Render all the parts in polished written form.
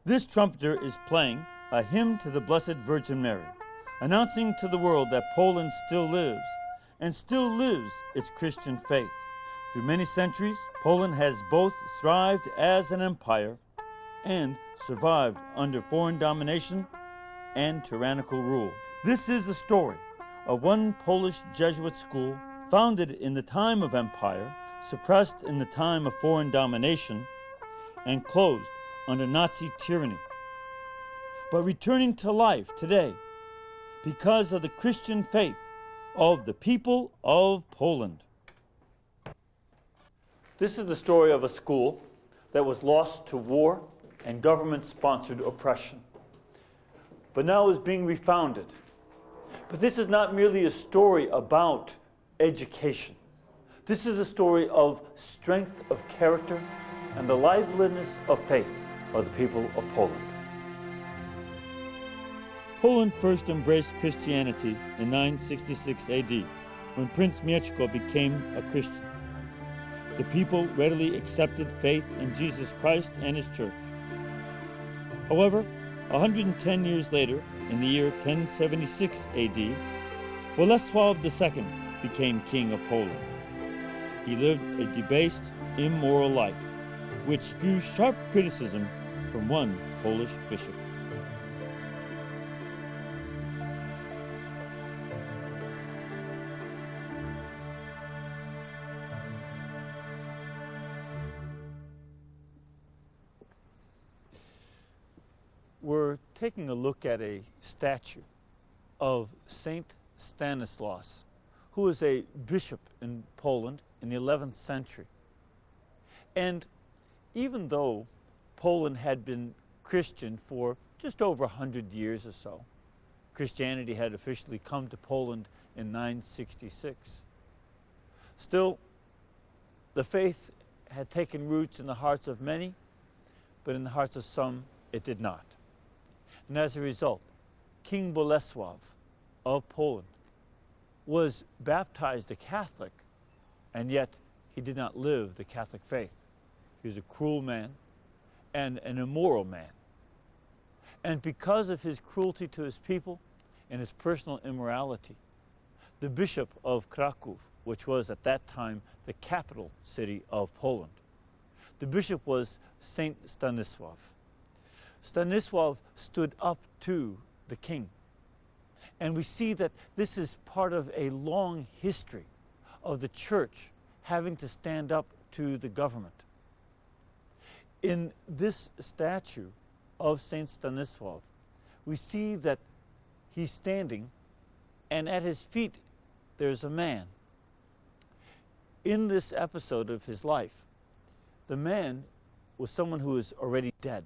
This trumpeter is playing a hymn to the Blessed Virgin Mary, announcing to the world that Poland still lives, and still lives its Christian faith. Through many centuries, Poland has both thrived as an empire and survived under foreign domination and tyrannical rule. This is the story of one Polish Jesuit school founded in the time of empire, suppressed in the time of foreign domination, and closed under Nazi tyranny, but returning to life today because of the Christian faith of the people of Poland. This is the story of a school that was lost to war and government-sponsored oppression, but now is being refounded. But this is not merely a story about education. This is a story of strength of character and the liveliness of faith of the people of Poland. Poland first embraced Christianity in 966 AD, when Prince Mieszko became a Christian. The people readily accepted faith in Jesus Christ and his church. However, 110 years later, in the year 1076 AD, Bolesław II became king of Poland. He lived a debased, immoral life, which drew sharp criticism from one Polish bishop. We're taking a look at a statue of Saint Stanislaus, who was a bishop in Poland in the 11th century. And even though Poland had been Christian for just over 100 years or so, Christianity had officially come to Poland in 966. Still, the faith had taken roots in the hearts of many, but in the hearts of some it did not. And as a result, King Bolesław of Poland was baptized a Catholic, and yet he did not live the Catholic faith. He was a cruel man and an immoral man. And because of his cruelty to his people and his personal immorality, the Bishop of Kraków, which was at that time the capital city of Poland, the bishop was Saint Stanisław. Stanisław stood up to the king. And we see that this is part of a long history of the church having to stand up to the government. In this statue of Saint Stanisław, we see that he's standing, and at his feet there's a man. In this episode of his life, the man was someone who is already dead.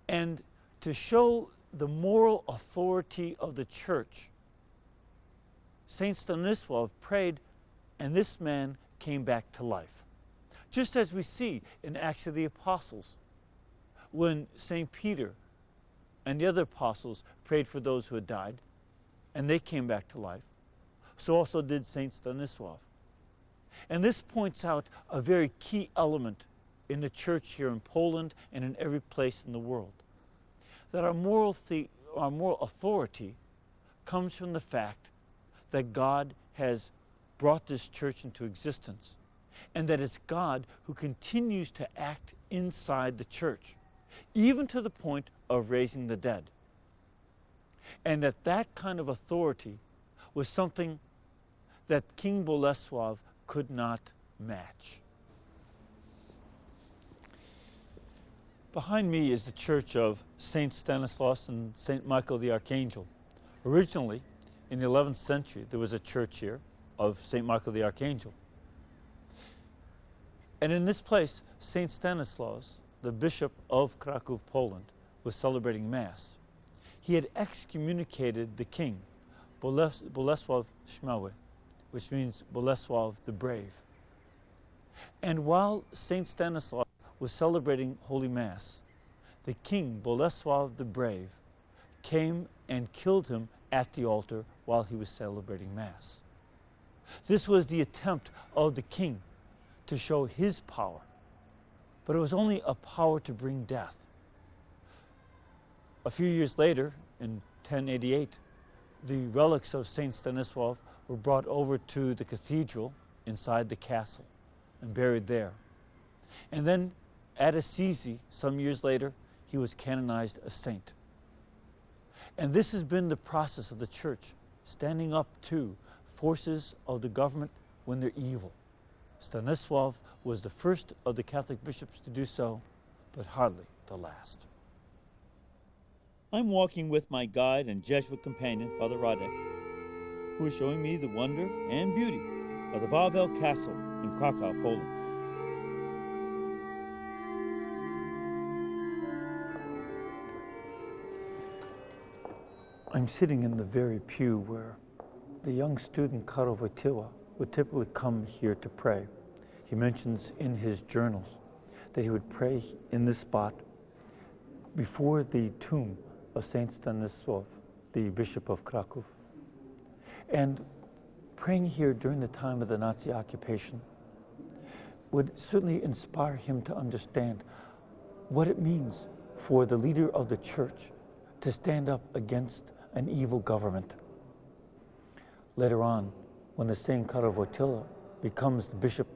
And to show the moral authority of the church, Saint Stanisław prayed, and this man came back to life. Just as we see in Acts of the Apostles, when St. Peter and the other apostles prayed for those who had died, and they came back to life, so also did Saint Stanisław. And this points out a very key element in the church here in Poland and in every place in the world, that our moral authority comes from the fact that God has brought this church into existence, and that it's God who continues to act inside the church, even to the point of raising the dead. And that kind of authority was something that King Bolesław could not match. Behind me is the church of Saint Stanislaus and Saint Michael the Archangel. Originally, in the 11th century, there was a church here of Saint Michael the Archangel. And in this place, Saint Stanislaus, the Bishop of Kraków, Poland, was celebrating Mass. He had excommunicated the king, Bolesław Śmiały, which means Bolesław the Brave. And while Saint Stanislaus was celebrating Holy Mass, the king, Bolesław the Brave, came and killed him at the altar while he was celebrating Mass. This was the attempt of the king to show his power, but it was only a power to bring death. A few years later, in 1088, the relics of Saint Stanislav were brought over to the cathedral inside the castle and buried there. And then at Assisi, some years later, he was canonized a saint. And this has been the process of the Church, standing up to forces of the government when they're evil. Stanislav was the first of the Catholic bishops to do so, but hardly the last. I'm walking with my guide and Jesuit companion, Father Radek, who is showing me the wonder and beauty of the Wawel Castle in Krakow, Poland. I'm sitting in the very pew where the young student Karol Wojtyła would typically come here to pray. He mentions in his journals that he would pray in this spot before the tomb of Saint Stanislav, the Bishop of Kraków. And praying here during the time of the Nazi occupation would certainly inspire him to understand what it means for the leader of the church to stand up against an evil government. Later on, when the Saint Karol Wojtyła becomes the bishop,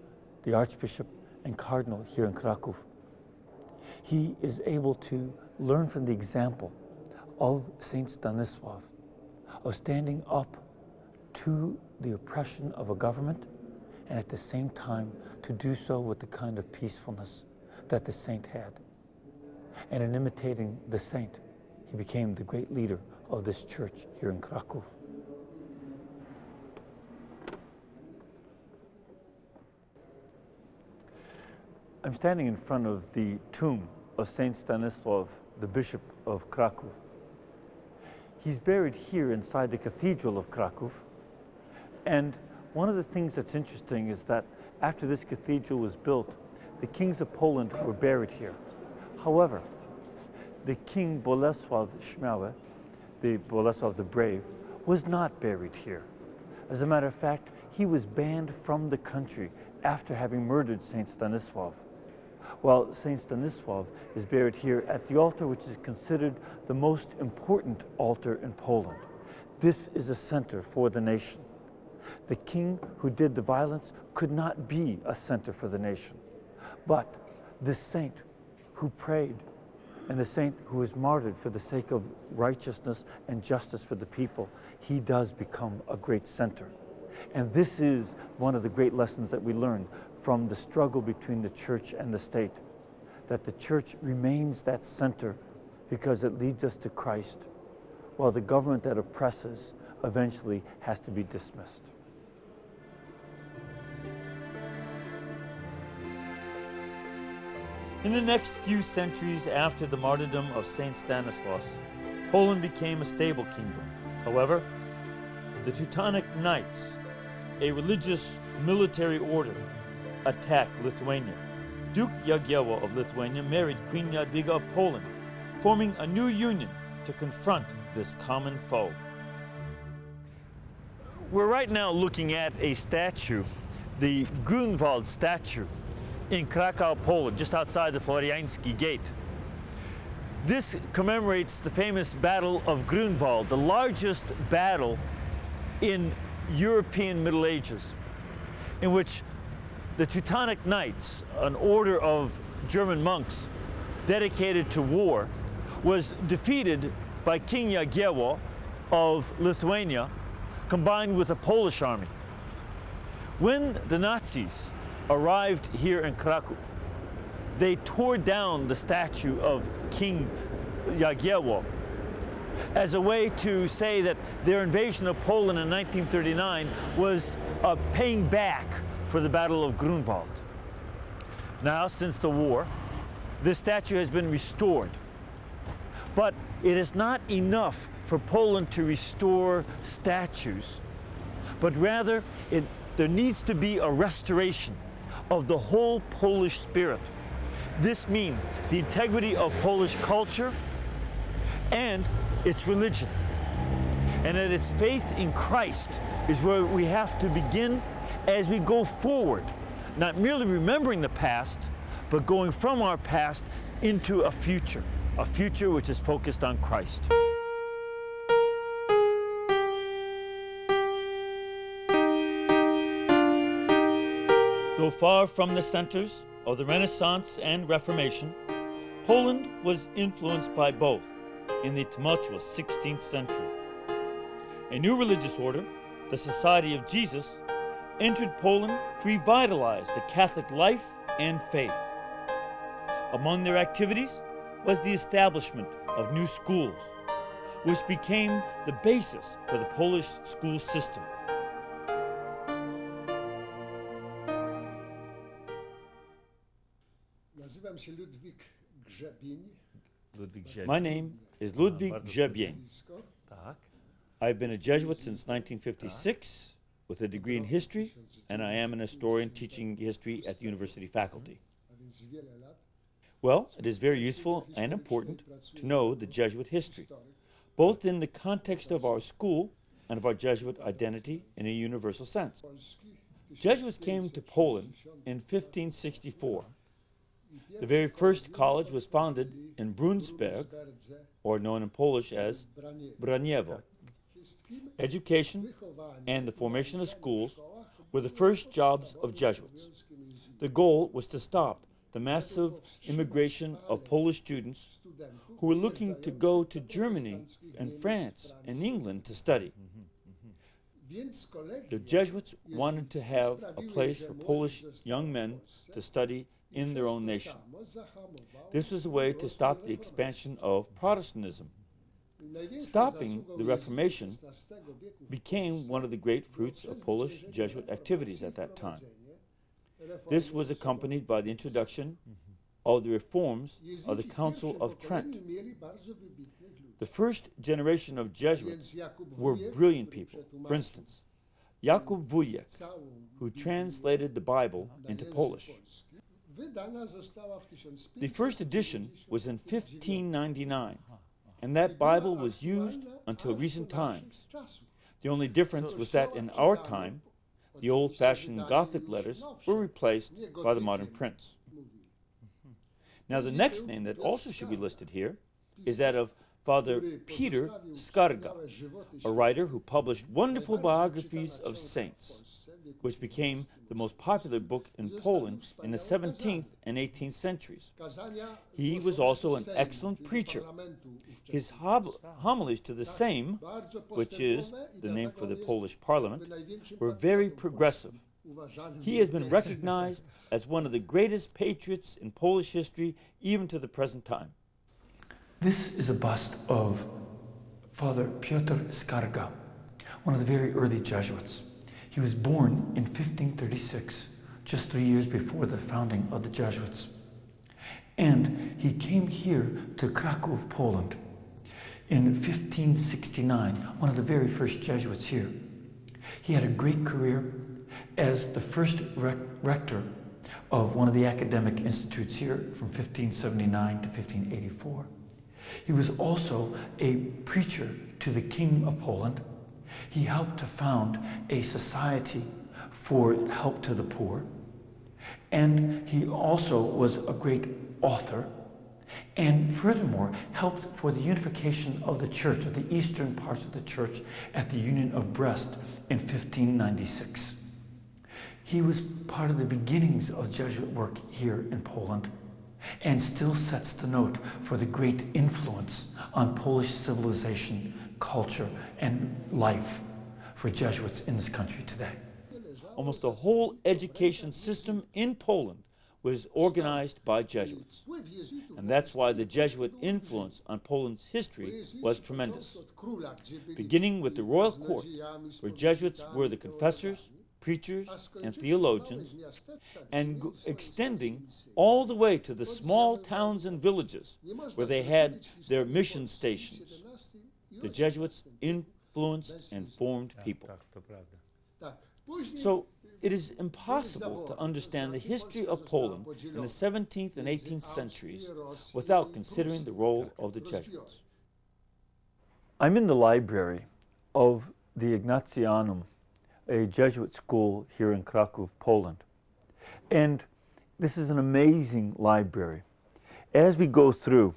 the archbishop, and cardinal here in Kraków, he is able to learn from the example of Saint Stanislav, of standing up to the oppression of a government, and at the same time to do so with the kind of peacefulness that the saint had. And in imitating the saint, he became the great leader of this church here in Kraków. I'm standing in front of the tomb of Saint Stanislav, the Bishop of Kraków. He's buried here inside the Cathedral of Kraków. And one of the things that's interesting is that after this cathedral was built, the kings of Poland were buried here. However, the King Bolesław Śmiały, the Bolesław the Brave, was not buried here. As a matter of fact, he was banned from the country after having murdered Saint Stanislav. Well, Saint Stanislav is buried here at the altar which is considered the most important altar in Poland. This is a center for the nation. The king who did the violence could not be a center for the nation. But this saint who prayed and the saint who was martyred for the sake of righteousness and justice for the people, he does become a great center. And this is one of the great lessons that we learn from the struggle between the church and the state, that the church remains that center because it leads us to Christ, while the government that oppresses eventually has to be dismissed. In the next few centuries after the martyrdom of Saint Stanislaus, Poland became a stable kingdom. However, the Teutonic Knights, a religious military order, attacked Lithuania. Duke Jagiełło of Lithuania married Queen Jadwiga of Poland, forming a new union to confront this common foe. We're right now looking at a statue, the Grunwald statue, in Krakow, Poland, just outside the Floriański Gate. This commemorates the famous Battle of Grunwald, the largest battle in European Middle Ages, in which the Teutonic Knights, an order of German monks dedicated to war, was defeated by King Jagiełło of Lithuania, combined with a Polish army. When the Nazis arrived here in Kraków, they tore down the statue of King Jagiełło as a way to say that their invasion of Poland in 1939 was paying back for the Battle of Grunwald. Now, since the war, this statue has been restored. But it is not enough for Poland to restore statues, but rather there needs to be a restoration of the whole Polish spirit. This means the integrity of Polish culture and its religion. And that its faith in Christ is where we have to begin as we go forward, not merely remembering the past, but going from our past into a future. a future which is focused on Christ. Though far from the centers of the Renaissance and Reformation, Poland was influenced by both in the tumultuous 16th century. A new religious order, the Society of Jesus, entered Poland to revitalize the Catholic life and faith. Among their activities was the establishment of new schools, which became the basis for the Polish school system. Nazywam się Ludwik Grzebień. My name is Ludwik Grzebień. I've been a Jesuit since 1956 with a degree in history, and I am an historian teaching history at the university faculty. Well, it is very useful and important to know the Jesuit history, both in the context of our school and of our Jesuit identity in a universal sense. Jesuits came to Poland in 1564. The very first college was founded in Brunsberg, or known in Polish as Braniewo. Education and the formation of schools were the first jobs of Jesuits. The goal was to stop the massive immigration of Polish students who were looking to go to Germany and France and England to study. The Jesuits wanted to have a place for Polish young men to study in their own nation. This was a way to stop the expansion of Protestantism. Stopping the Reformation became one of the great fruits of Polish Jesuit activities at that time. This was accompanied by the introduction of the reforms of the Council of Trent. The first generation of Jesuits were brilliant people. For instance, Jakub Wujek, who translated the Bible into Polish. The first edition was in 1599, and that Bible was used until recent times. The only difference was that in our time, the old-fashioned Gothic letters were replaced by the modern prints. Now, the next name that also should be listed here is that of Father Peter Skarga, a writer who published wonderful biographies of saints, which became the most popular book in Poland in the 17th and 18th centuries. He was also an excellent preacher. His homilies to the Sejm, which is the name for the Polish parliament, were very progressive. He has been recognized as one of the greatest patriots in Polish history, even to the present time. This is a bust of Father Piotr Skarga, one of the very early Jesuits. He was born in 1536, just 3 years before the founding of the Jesuits. And he came here to Kraków, Poland, in 1569, one of the very first Jesuits here. He had a great career as the first rector of one of the academic institutes here from 1579 to 1584. He was also a preacher to the King of Poland. He helped to found a society for help to the poor. And he also was a great author, and furthermore helped for the unification of the church, of the eastern parts of the church at the Union of Brest in 1596. He was part of the beginnings of Jesuit work here in Poland, and still sets the note for the great influence on Polish civilization, culture, and life for Jesuits in this country today. Almost the whole education system in Poland was organized by Jesuits. And that's why the Jesuit influence on Poland's history was tremendous. Beginning with the royal court, where Jesuits were the confessors, preachers, and theologians, and extending all the way to the small towns and villages where they had their mission stations. The Jesuits influenced and formed people. So it is impossible to understand the history of Poland in the 17th and 18th centuries without considering the role of the Jesuits. I'm in the library of the Ignatianum, a Jesuit school here in Kraków, Poland. And this is an amazing library. As we go through,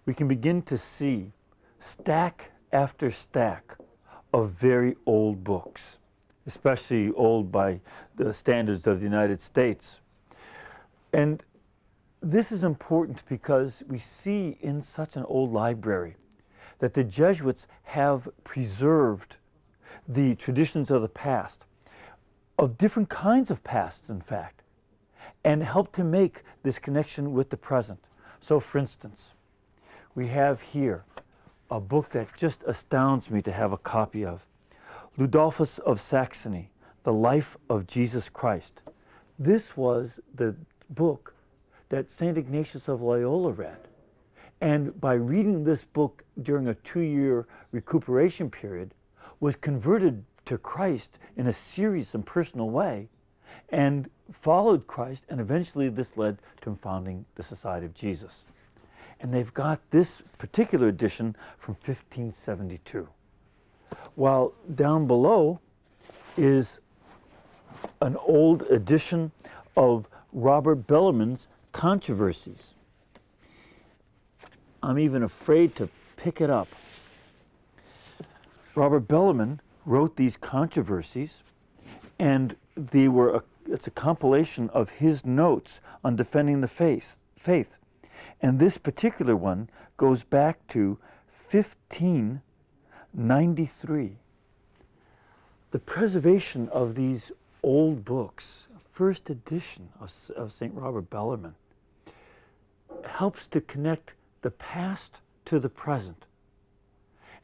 we can begin to see stack after stack of very old books, especially old by the standards of the United States. And this is important because we see in such an old library that the Jesuits have preserved the traditions of the past, of different kinds of pasts, in fact, and helped to make this connection with the present. So, for instance, we have here a book that just astounds me to have a copy of. Ludolphus of Saxony, The Life of Jesus Christ. This was the book that St. Ignatius of Loyola read. And by reading this book during a 2-year recuperation period, was converted to Christ in a serious and personal way, and followed Christ, and eventually this led to him founding the Society of Jesus. And they've got this particular edition from 1572. While down below is an old edition of Robert Bellarmine's Controversies. I'm even afraid to pick it up. Robert Bellarmine wrote these Controversies, and it's a compilation of his notes on defending the faith. And this particular one goes back to 1593. The preservation of these old books, first edition of St. Robert Bellarmine, helps to connect the past to the present.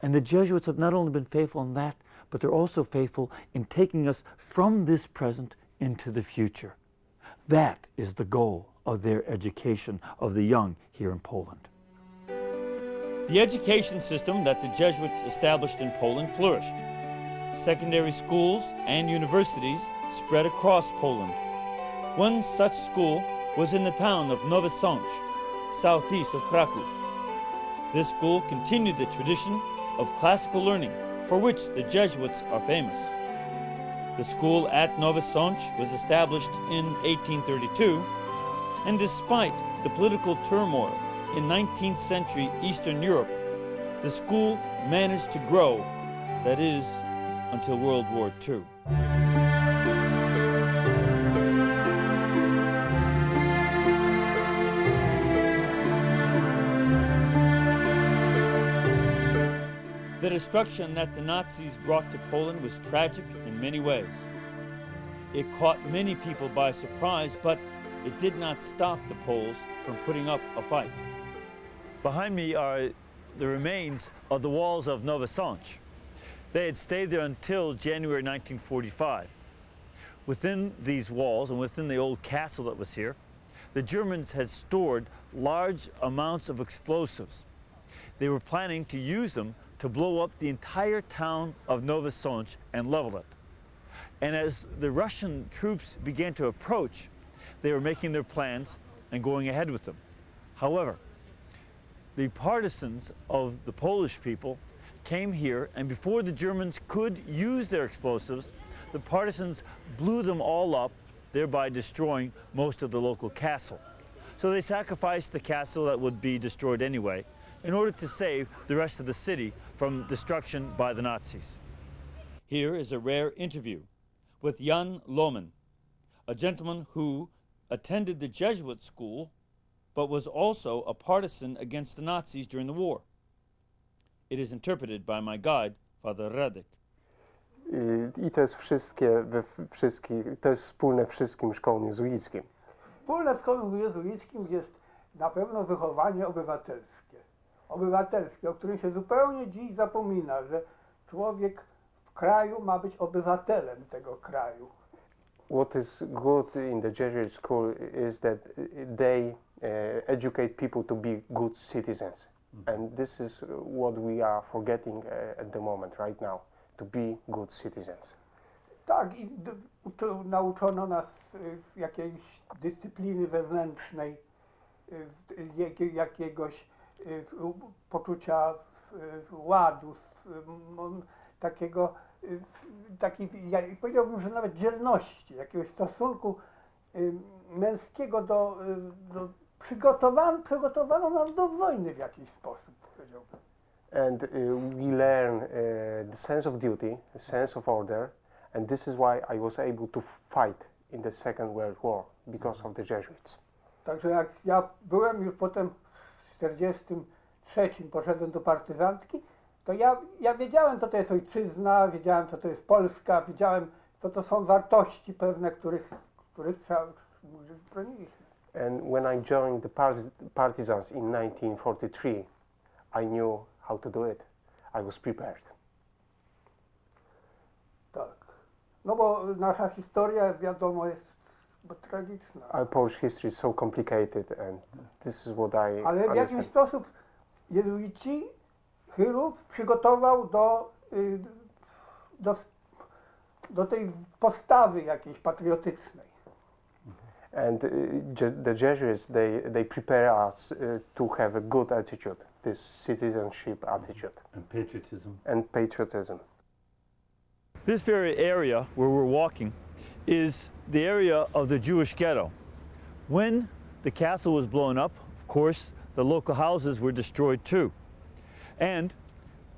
And the Jesuits have not only been faithful in that, but they're also faithful in taking us from this present into the future. That is the goal of their education of the young here in Poland. The education system that the Jesuits established in Poland flourished. Secondary schools and universities spread across Poland. One such school was in the town of Nowym Sączu, southeast of Kraków. This school continued the tradition of classical learning for which the Jesuits are famous. The school at Nowym Sączu was established in 1832, and despite the political turmoil in 19th century Eastern Europe, the school managed to grow, that is, until World War II. The destruction that the Nazis brought to Poland was tragic in many ways. It caught many people by surprise, but it did not stop the Poles from putting up a fight. Behind me are the remains of the walls of Nowym Sączu. They had stayed there until January 1945. Within these walls and within the old castle that was here, the Germans had stored large amounts of explosives. They were planning to use them to blow up the entire town of Nowym Sączu and level it. And as the Russian troops began to approach, they were making their plans and going ahead with them. However, the partisans of the Polish people came here, and before the Germans could use their explosives, the partisans blew them all up, thereby destroying most of the local castle. So they sacrificed the castle that would be destroyed anyway, in order to save the rest of the city from destruction by the Nazis. Here is a rare interview with Jan Lohman, a gentleman who attended the Jesuit school, but was also a partisan against the Nazis during the war. It is interpreted by my guide, Father Radek. I to jest to jest wspólne wszystkim szkołom jezuickim. Wspólne szkołom jezuickim jest na pewno wychowanie obywatelskie. Obywatelskie, o którym się zupełnie dziś zapomina, że człowiek w kraju ma być obywatelem tego kraju. What is good in the Jesuit school is that they educate people to be good citizens. And this is what we are forgetting at the moment, right now, to be good citizens. Tak, i nauczono nas jakiejś dyscypliny wewnętrznej, jakiegoś poczucia ładu, takiej, powiedziałbym, że nawet dzielności, jakiegoś stosunku męskiego do przygotowano nas do wojny w jakiś sposób, powiedziałbym. And we learn the sense of duty, the sense of order, and this is why I was able to fight in the Second World War because of the Jesuits. Także jak ja byłem już potem w 1943, poszedłem do partyzantki, to ja wiedziałem, co to jest ojczyzna, wiedziałem, co to jest Polska, wiedziałem, co to są wartości pewne, których broniliśmy. And when I joined the partisans in 1943, I knew how to do it. I was prepared. Tak. No bo nasza historia, wiadomo, jest tragiczna. Our Polish history is so complicated, and this is what I Ale w jakiś sposób jezuici Chylów przygotował do tej postawy jakiejś patriotycznej. And the Jesuits, they prepare us to have a good attitude, this citizenship attitude. And patriotism. This very area where we're walking is the area of the Jewish ghetto. When the castle was blown up, of course, the local houses were destroyed too. And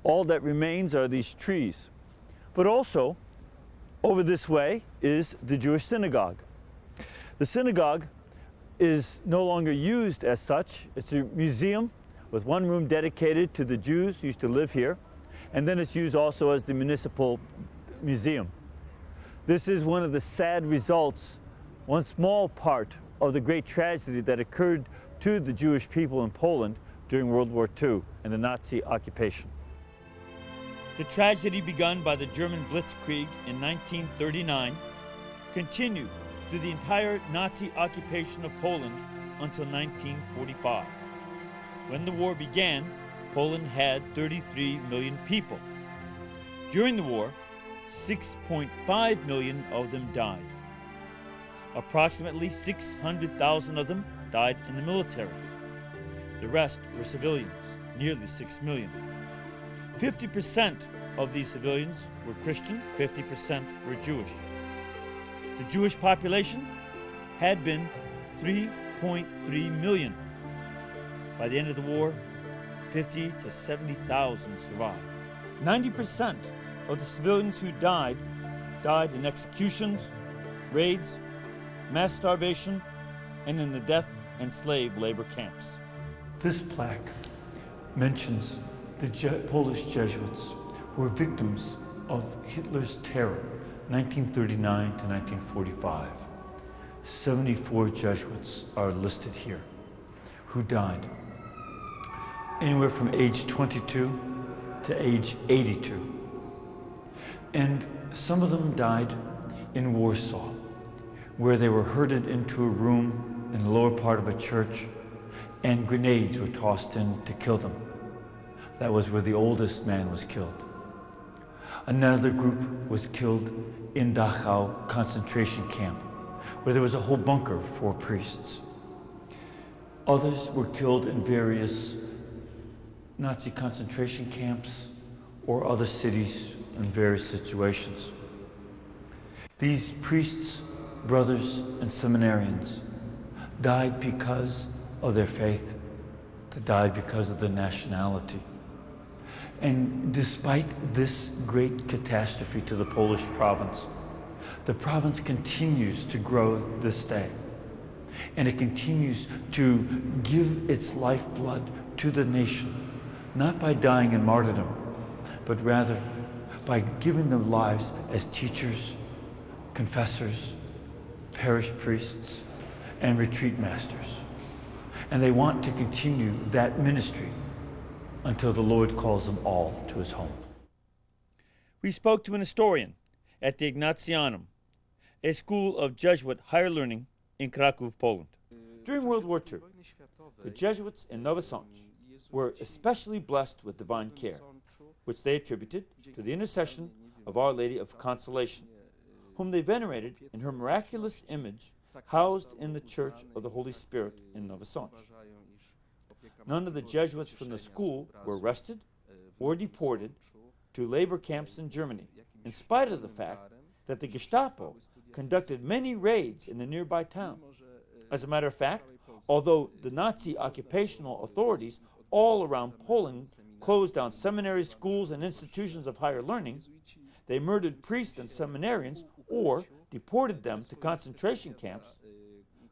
all that remains are these trees. But also, over this way is the Jewish synagogue. The synagogue is no longer used as such. It's a museum with one room dedicated to the Jews who used to live here, and then it's used also as the municipal museum. This is one of the sad results, one small part of the great tragedy that occurred to the Jewish people in Poland during World War II and the Nazi occupation. The tragedy begun by the German Blitzkrieg in 1939 continued through the entire Nazi occupation of Poland until 1945. When the war began, Poland had 33 million people. During the war, 6.5 million of them died. Approximately 600,000 of them died in the military. The rest were civilians, nearly 6 million. 50% of these civilians were Christian, 50% were Jewish. The Jewish population had been 3.3 million. By the end of the war, 50 to 70,000 survived. 90% of the civilians who died in executions, raids, mass starvation, and in the death and slave labor camps. This plaque mentions the Polish Jesuits who were victims of Hitler's terror, 1939 to 1945. 74 Jesuits are listed here who died anywhere from age 22 to age 82. And some of them died in Warsaw, where they were herded into a room in the lower part of a church and grenades were tossed in to kill them. That was where the oldest man was killed. Another group was killed in Dachau concentration camp, where there was a whole bunker for priests. Others were killed in various Nazi concentration camps or other cities in various situations. These priests, brothers, and seminarians died because of their faith, they died because of their nationality. And despite this great catastrophe to the Polish province, the province continues to grow this day. And it continues to give its lifeblood to the nation, not by dying in martyrdom, but rather by giving their lives as teachers, confessors, parish priests, and retreat masters. And they want to continue that ministry until the Lord calls them all to his home. We spoke to an historian at the Ignatianum, a school of Jesuit higher learning in Kraków, Poland. During World War II, the Jesuits in Nowym Sączu were especially blessed with divine care, which they attributed to the intercession of Our Lady of Consolation, whom they venerated in her miraculous image housed in the Church of the Holy Spirit in Nowym Sączu. None of the Jesuits from the school were arrested or deported to labor camps in Germany, in spite of the fact that the Gestapo conducted many raids in the nearby town. As a matter of fact, Although the Nazi occupational authorities all around Poland closed down seminaries, schools, and institutions of higher learning, they murdered priests and seminarians or deported them to concentration camps.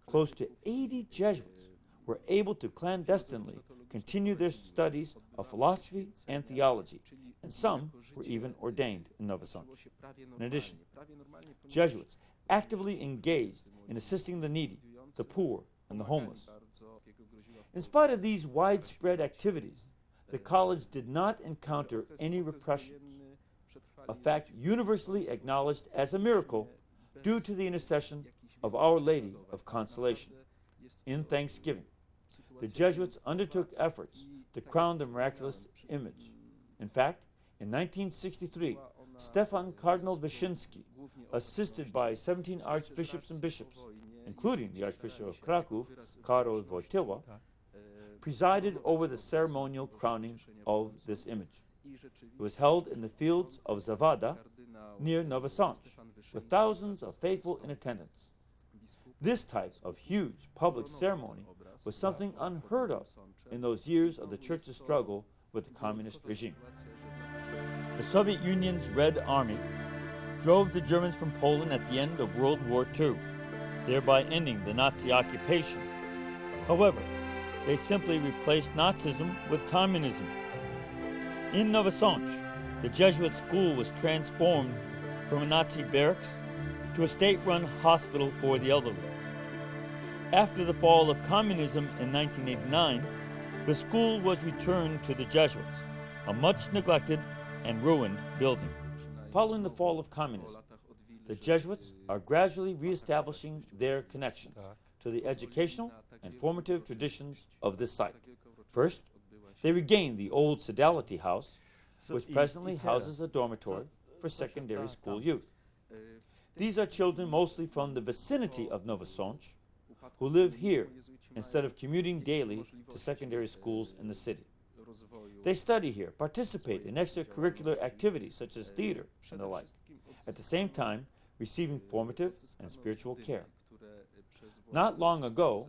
Close to 80 Jesuits were able to clandestinely continue their studies of philosophy and theology, and some were even ordained in Nowym Sączu. In addition, Jesuits actively engaged in assisting the needy, the poor, and the homeless. In spite of these widespread activities, the college did not encounter any repressions, a fact universally acknowledged as a miracle due to the intercession of Our Lady of Consolation. In thanksgiving, the Jesuits undertook efforts to crown the miraculous image. In fact, in 1963, Stefan Cardinal Wyszynski, assisted by 17 archbishops and bishops, including the Archbishop of Kraków, Karol Wojtyła, presided over the ceremonial crowning of this image. It was held in the fields of Zawada near Nowym Sączu, with thousands of faithful in attendance. This type of huge public ceremony was something unheard of in those years of the Church's struggle with the communist regime. The Soviet Union's Red Army drove the Germans from Poland at the end of World War II, thereby ending the Nazi occupation. However, they simply replaced Nazism with communism. In Nowym Sączu, the Jesuit school was transformed from a Nazi barracks to a state-run hospital for the elderly. After the fall of communism in 1989, the school was returned to the Jesuits, a much neglected and ruined building. Following the fall of communism, the Jesuits are gradually reestablishing their connections to the educational and formative traditions of this site. First, they regained the old Sodality House, which presently houses a dormitory for secondary school youth. These are children mostly from the vicinity of Nowym Sączu who live here instead of commuting daily to secondary schools in the city. They study here, participate in extracurricular activities such as theater and the like, at the same time receiving formative and spiritual care. Not long ago,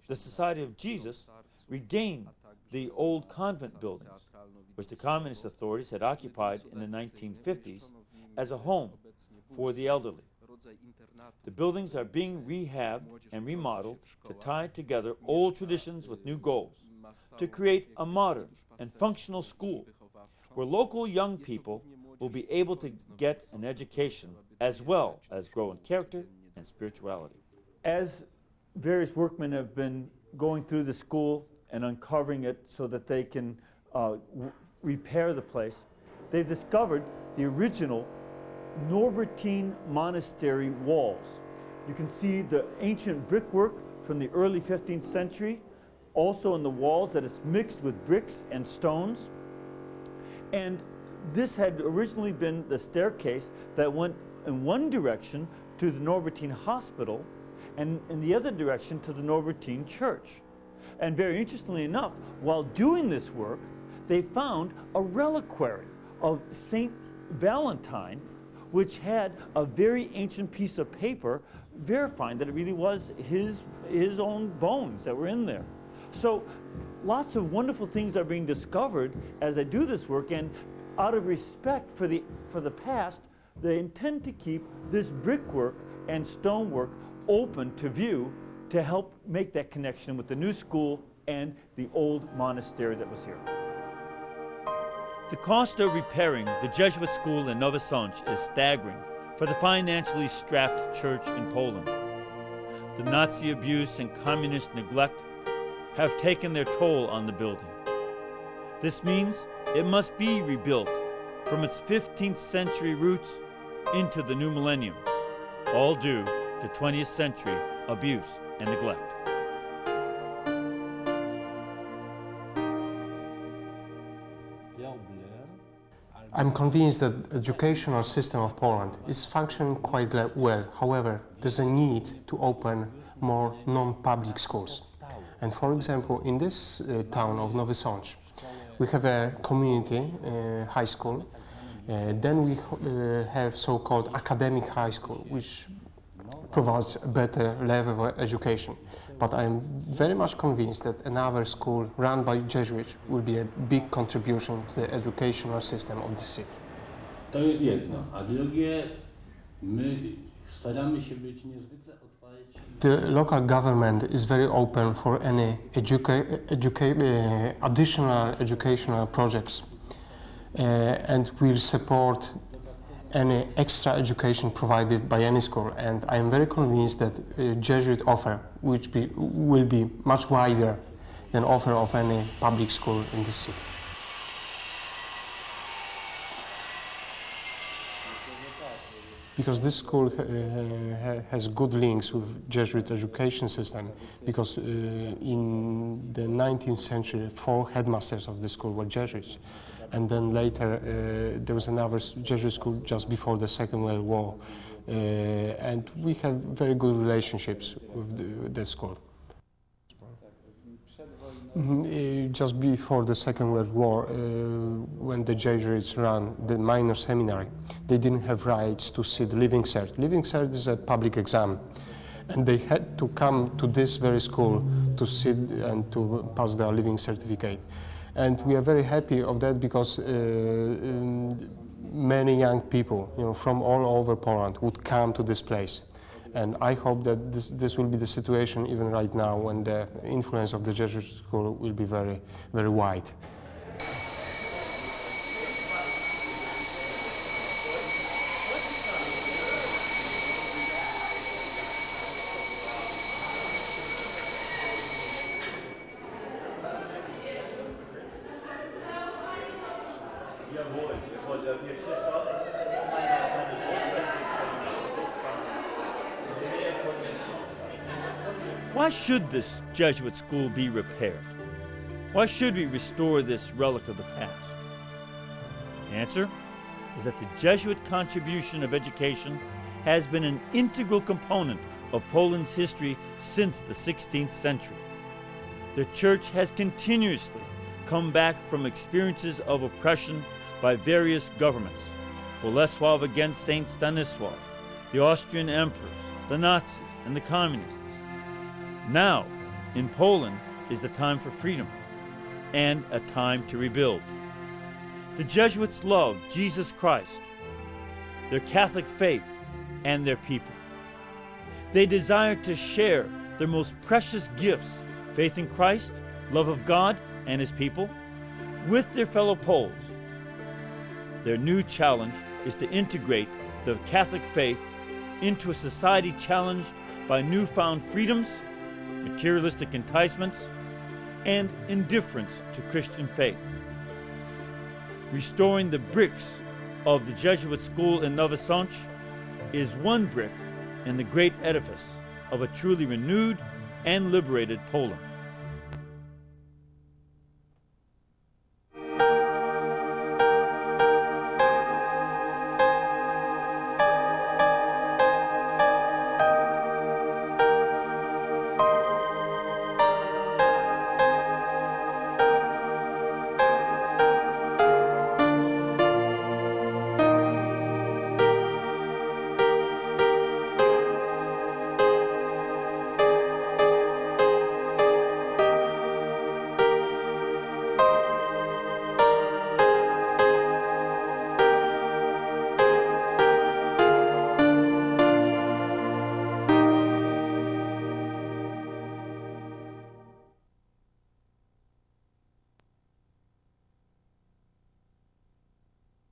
the Society of Jesus regained the old convent buildings, which the communist authorities had occupied in the 1950s as a home for the elderly. The buildings are being rehabbed and remodeled to tie together old traditions with new goals, to create a modern and functional school where local young people will be able to get an education as well as grow in character and spirituality. As various workmen have been going through the school and uncovering it so that they can repair the place, they've discovered the original Norbertine monastery walls. You can see the ancient brickwork from the early 15th century, also in the walls that is mixed with bricks and stones. And this had originally been the staircase that went in one direction to the Norbertine Hospital and in the other direction to the Norbertine Church. And very interestingly enough, while doing this work, they found a reliquary of Saint Valentine, which had a very ancient piece of paper verifying that it really was his own bones that were in there. So lots of wonderful things are being discovered as I do this work, and out of respect for the past, they intend to keep this brickwork and stonework open to view to help make that connection with the new school and the old monastery that was here. The cost of repairing the Jesuit school in Nowym Sączu is staggering for the financially strapped church in Poland. The Nazi abuse and communist neglect have taken their toll on the building. This means it must be rebuilt from its 15th century roots into the new millennium, all due to 20th century abuse and neglect. I'm convinced that the educational system of Poland is functioning quite well. However, there's a need to open more non-public schools. And for example, in this town of Nowym Sączu, we have a community high school. Then we have so-called academic high school, which provides a better level of education. But I am very much convinced that another school run by Jesuits will be a big contribution to the educational system of the city. To jest jedno, a drugie, my staramy się być niezwykle otwarci. The local government is very open for any additional educational projects and will support any extra education provided by any school. And I am very convinced that Jesuit offer will be much wider than offer of any public school in the city. Because this school has good links with Jesuit education system, because in the 19th century 4 headmasters of the school were Jesuits, and then later there was another Jesuit school just before the Second World War, and we have very good relationships with the school. Just before the Second World War, when the Jesuits ran the minor seminary, they didn't have rights to sit Living Cert. Living Cert is a public exam, and they had to come to this very school to sit and to pass their Living Certificate. And we are very happy of that because many young people, from all over Poland would come to this place. And I hope that this will be the situation even right now, when the influence of the Jesuit school will be very, very wide. Why should this Jesuit school be repaired? Why should we restore this relic of the past? The answer is that the Jesuit contribution of education has been an integral component of Poland's history since the 16th century. The Church has continuously come back from experiences of oppression by various governments: Bolesław against Saint Stanislaw, the Austrian emperors, the Nazis, and the communists. Now, in Poland, is the time for freedom and a time to rebuild. The Jesuits love Jesus Christ, their Catholic faith, and their people. They desire to share their most precious gifts, faith in Christ, love of God and His people, with their fellow Poles. Their new challenge is to integrate the Catholic faith into a society challenged by newfound freedoms, materialistic enticements, and indifference to Christian faith. Restoring the bricks of the Jesuit school in Nowym Sączu is one brick in the great edifice of a truly renewed and liberated Poland.